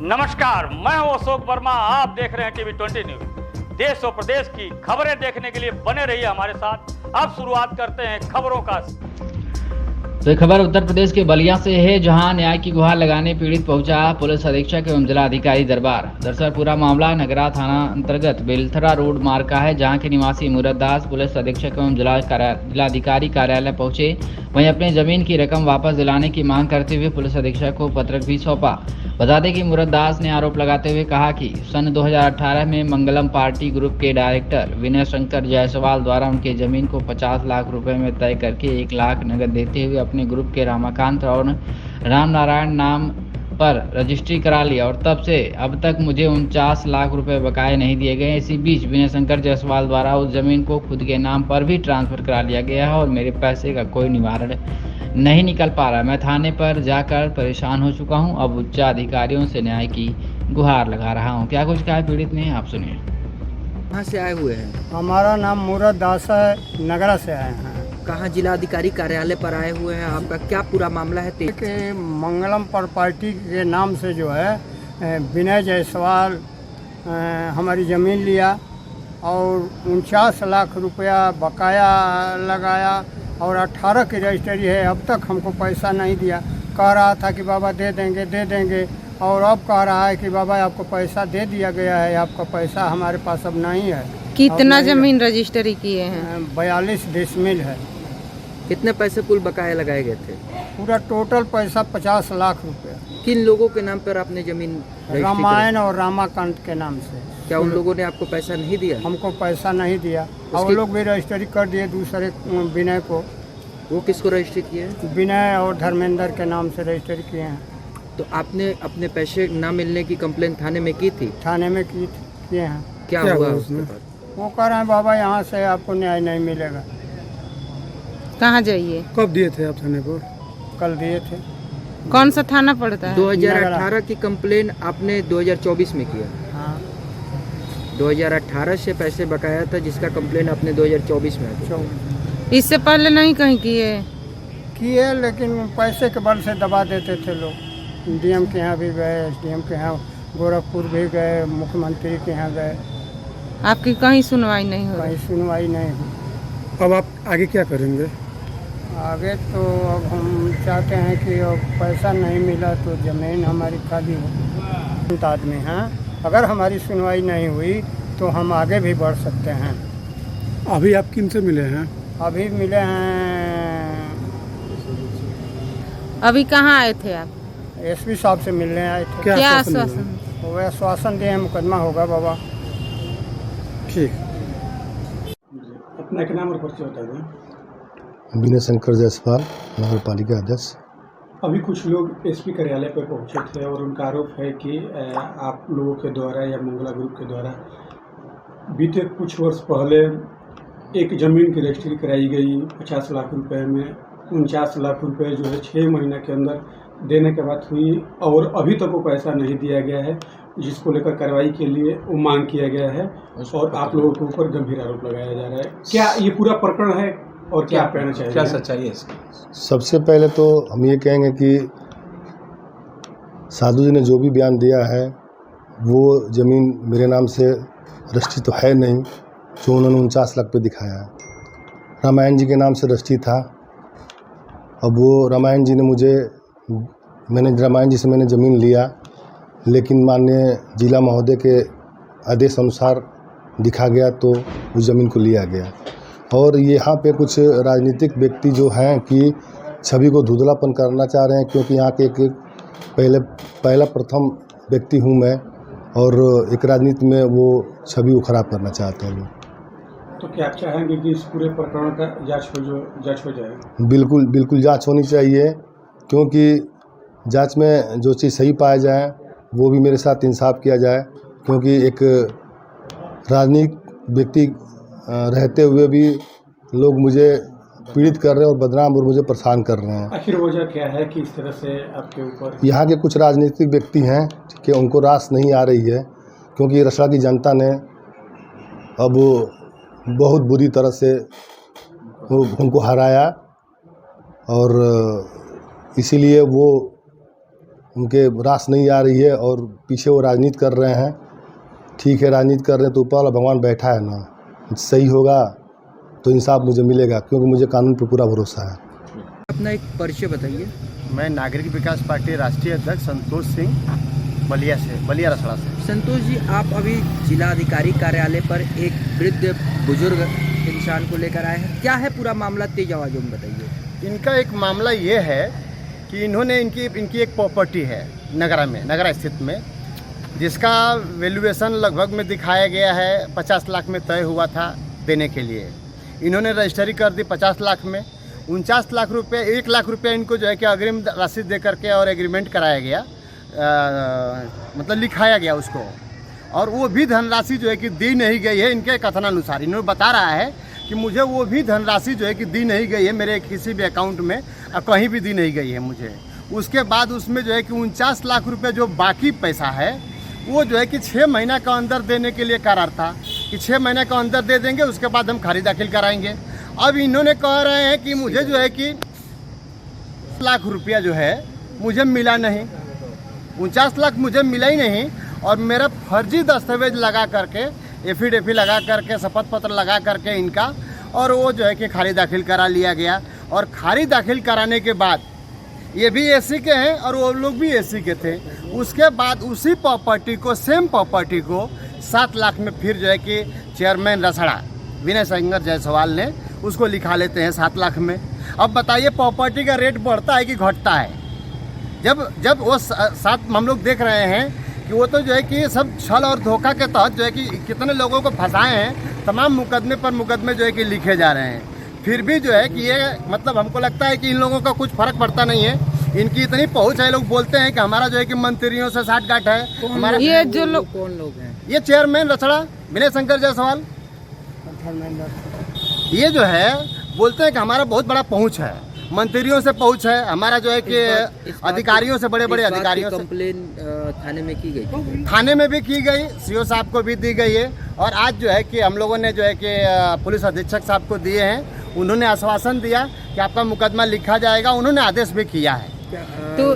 नमस्कार, मैं हूं अशोक वर्मा। आप देख रहे हैं टीवी 20 न्यूज। देश और प्रदेश की खबरें देखने के लिए बने रहिए हमारे साथ। अब शुरुआत करते हैं खबरों का। तो खबर उत्तर प्रदेश के बलिया से है, जहां न्याय की गुहार लगाने पीड़ित पहुंचा पुलिस अधीक्षक एवं जिलाधिकारी दरबार। दरअसल पूरा मामला नगरा थाना अंतर्गत बेलथरा रोड मार्ग का है, जहां के निवासी मूरत दास पुलिस अधीक्षक एवं जिलाधिकारी कार्यालय पहुंचे। वहीं अपनी जमीन की रकम वापस दिलाने की मांग करते हुए पुलिस अधीक्षक को पत्रक भी सौंपा। बता दें कि मूरत दास ने आरोप लगाते हुए कहा कि सन 2018 में मंगलम पार्टी ग्रुप के डायरेक्टर विनय शंकर जायसवाल द्वारा उनके जमीन को 50 लाख रुपए में तय करके 1 लाख नगद देते हुए अपने ग्रुप के रामाकांत और राम नारायण नाम पर रजिस्ट्री करा लिया, और तब से अब तक मुझे 49 लाख रुपए बकाये नहीं दिए गए। इसी बीच विनय शंकर जायसवाल द्वारा उस जमीन को खुद के नाम पर भी ट्रांसफर करा लिया गया है और मेरे पैसे का कोई निवारण नहीं निकल पा रहा। मैं थाने पर जाकर परेशान हो चुका हूं। अब उच्च अधिकारियों से न्याय की गुहार लगा रहा हूं। क्या कुछ कहा पीड़ित ने, आप सुनिए। कहाँ से आए हुए हैं? हमारा नाम मूरत दास है, नगरा से आए हैं। कहाँ जिलाधिकारी कार्यालय पर आए हुए हैं? आपका क्या पूरा मामला है? कि मंगलम प्रॉपर्टी के नाम से जो है विनय जायसवाल हमारी ज़मीन लिया और 49 लाख रुपया बकाया लगाया और 18 की रजिस्ट्री है। अब तक हमको पैसा नहीं दिया। कह रहा था कि बाबा दे देंगे और अब कह रहा है कि बाबा आपको पैसा दे दिया गया है, आपका पैसा हमारे पास अब नहीं है। कितना जमीन रजिस्ट्री किए हैं? 42 डिसमिल है। कितने पैसे कुल बकाया लगाए गए थे? पूरा टोटल पैसा 50 लाख रुपया। किन लोगों के नाम पर आपने जमीन रजिस्ट्री रामायण और रामाकांत के नाम से। क्या उन लोगों ने आपको पैसा नहीं दिया? हमको पैसा नहीं दिया और वो लोग भी रजिस्ट्री कर दिए दूसरे विनय को। वो किसको रजिस्ट्री किए? विनय और धर्मेंद्र के नाम से रजिस्ट्री किए हैं। तो आपने अपने पैसे न मिलने की कंप्लेन थाने में की थी? थाने में किए हैं। क्या हुआ उसके बाद? वो कह रहे हैं बाबा यहाँ से आपको न्याय नहीं मिलेगा। कहाँ जाइए? कब दिए थे आप थाने को? कल दिए थे। कौन सा थाना पड़ता है? 2018 की कंप्लेन आपने 2024 में किया? हाँ, 2018 से पैसे बकाया था जिसका कंप्लेन आपने 2024 में किया। इससे पहले नहीं कहीं किए लेकिन पैसे के बल से दबा देते थे लोग। डीएम के यहाँ भी गए, एसडीएम के यहाँ गोरखपुर भी गए, मुख्यमंत्री के यहाँ गए, आपकी कहीं सुनवाई नहीं हो रही? कहीं सुनवाई नहीं हुई। अब आप आगे क्या करेंगे? आगे तो अब हम चाहते हैं कि अब पैसा नहीं मिला तो ज़मीन हमारी खाली हो। आदमी हैं, अगर हमारी सुनवाई नहीं हुई तो हम आगे भी बढ़ सकते हैं। अभी आप किन से मिले हैं? अभी मिले हैं, अभी कहाँ आए थे आप? एसपी साहब से मिलने आए थे। क्या मिला? आश्वासन? वो आश्वासन दिए मुकदमा होगा बाबा। ठीक। अपना एक नाम और परिचय बता दें। विनय शंकर जायसवाल, नगर पालिका अध्यक्ष। अभी कुछ लोग एसपी कार्यालय पर पहुंचे थे और उनका आरोप है कि आप लोगों के द्वारा या मंगला ग्रुप के द्वारा बीते कुछ वर्ष पहले एक ज़मीन की रजिस्ट्री कराई गई 50 लाख रुपए में। 49 लाख रुपए जो है 6 महीने के अंदर देने के बाद हुई और अभी तक वो पैसा नहीं दिया गया है, जिसको लेकर कार्रवाई के लिए वो मांग किया गया है और आप लोगों के ऊपर गंभीर आरोप लगाया जा रहा है। क्या ये पूरा प्रकरण है और क्या कहना चाहिए? क्या सच्चाई है इसकी? सबसे पहले तो हम ये कहेंगे कि साधु जी ने जो भी बयान दिया है वो ज़मीन मेरे नाम से रजिस्ट्री तो है नहीं, जो उन्होंने 49 लाख पे दिखाया है। रामायण जी के नाम से रजिस्ट्री था। अब वो रामायण जी ने रामायण जी से मैंने ज़मीन लिया, लेकिन माननीय जिला महोदय के आदेश अनुसार दिखा गया तो उस ज़मीन को लिया गया। और यहाँ पे कुछ राजनीतिक व्यक्ति जो हैं कि छवि को धुंधलापन करना चाह रहे हैं, क्योंकि यहाँ के पहला प्रथम व्यक्ति हूँ मैं और एक राजनीति में वो छवि को खराब करना चाहते हैं लोग। तो क्या आप चाहेंगे कि इस पूरे प्रकरण का जांच हो जाए? बिल्कुल जांच होनी चाहिए, क्योंकि जांच में जो चीज़ सही पाया जाए वो भी मेरे साथ इंसाफ किया जाए, क्योंकि एक राजनीतिक व्यक्ति रहते हुए भी लोग मुझे पीड़ित कर रहे हैं और बदनाम और मुझे परेशान कर रहे हैं। आखिर वजह क्या है कि इस तरह से आपके ऊपर? यहाँ के कुछ राजनीतिक व्यक्ति हैं कि उनको रास नहीं आ रही है, क्योंकि रसड़ा की जनता ने अब बहुत बुरी तरह से उनको हराया और इसीलिए वो उनके रास नहीं आ रही है और पीछे वो राजनीति कर रहे हैं। ठीक है, राजनीति कर रहे हैं तो ऊपर वाला भगवान बैठा है ना, सही होगा तो इंसाफ मुझे मिलेगा, क्योंकि मुझे कानून पर पूरा भरोसा है। अपना एक परिचय बताइए। मैं नागरिक विकास पार्टी राष्ट्रीय अध्यक्ष संतोष सिंह बलिया रसड़ा से। संतोष जी, आप अभी जिलाधिकारी कार्यालय पर एक वृद्ध बुजुर्ग इंसान को लेकर आए हैं, क्या है पूरा मामला? तेज आवाज़ों में बताइए। इनका एक मामला ये है कि इन्होंने इनकी एक प्रॉपर्टी है नगरा स्थित में, जिसका वैल्यूएशन लगभग में दिखाया गया है 50 लाख में तय हुआ था देने के लिए। इन्होंने रजिस्ट्री कर दी 50 लाख में। 49 लाख रुपये 1 लाख रुपये इनको जो है कि अग्रिम राशि दे करके और एग्रीमेंट कराया गया, मतलब लिखाया गया उसको, और वो भी धनराशि जो है कि दी नहीं गई है। इनके कथनानुसार इन्होंने बता रहा है कि मुझे वो भी धनराशि जो है कि दी नहीं गई है मेरे किसी भी अकाउंट में, और कहीं भी दी नहीं गई है मुझे। उसके बाद उसमें जो है कि 49 लाख रुपये जो बाकी पैसा है वो जो है कि 6 महीना का अंदर देने के लिए करार था कि 6 महीने का अंदर दे देंगे, उसके बाद हम खारिज दाखिल कराएंगे। अब इन्होंने कह रहे हैं कि मुझे जो है कि लाख रुपया जो है मुझे मिला नहीं, 49 लाख मुझे मिला ही नहीं, और मेरा फर्जी दस्तावेज लगा करके, एफिडेविट लगा करके, शपथ पत्र लगा करके इनका, और वो जो है कि खारिज दाखिल करा लिया गया। और खारिज दाखिल कराने के बाद ये भी एसी के हैं और वो लोग भी एसी के थे। उसके बाद उसी प्रॉपर्टी को, सेम प्रॉपर्टी को 7 लाख में फिर जो है कि चेयरमैन रसड़ा विनय शंकर जायसवाल ने उसको लिखा लेते हैं 7 लाख में। अब बताइए प्रॉपर्टी का रेट बढ़ता है कि घटता है? जब वो 7 हम लोग देख रहे हैं कि वो तो जो है कि सब छल और धोखा के तहत जो है कि कितने लोगों को फंसाए हैं, तमाम मुकदमे पर मुकदमे जो है कि लिखे जा रहे हैं। फिर भी जो है कि ये मतलब हमको लगता है कि इन लोगों का कुछ फर्क पड़ता नहीं है। इनकी इतनी पहुंच है, लोग बोलते हैं कि हमारा जो है कि मंत्रियों से साठ-गांठ है। हमारा ये जो लोग कौन लोग हैं? ये चेयरमैन रसड़ा विनय शंकर जायसवाल, ये जो है बोलते हैं कि हमारा बहुत बड़ा पहुंच है, मंत्रियों से पहुंच है हमारा, जो है कि अधिकारियों से, बड़े बड़े अधिकारियों से। कंप्लेन थाने में की गई? थाने में भी की गई, सीओ साहब को भी दी गई है, और आज जो है कि हम लोगों ने जो है कि पुलिस अधीक्षक साहब को दिए हैं। उन्होंने आश्वासन दिया कि आपका मुकदमा लिखा जाएगा, उन्होंने आदेश भी किया है। तो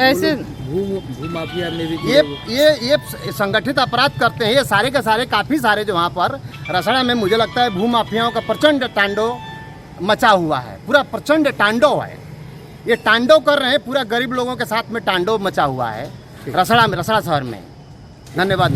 ऐसे भूमाफिया में भी ये संगठित अपराध करते हैं। ये सारे के सारे, काफ़ी सारे जो वहाँ पर रसड़ा में मुझे लगता है भूमाफियाओं का प्रचंड तांडव मचा हुआ है, पूरा प्रचंड तांडव है। ये तांडव कर रहे हैं, पूरा गरीब लोगों के साथ में तांडव मचा हुआ है रसड़ा शहर में। धन्यवाद।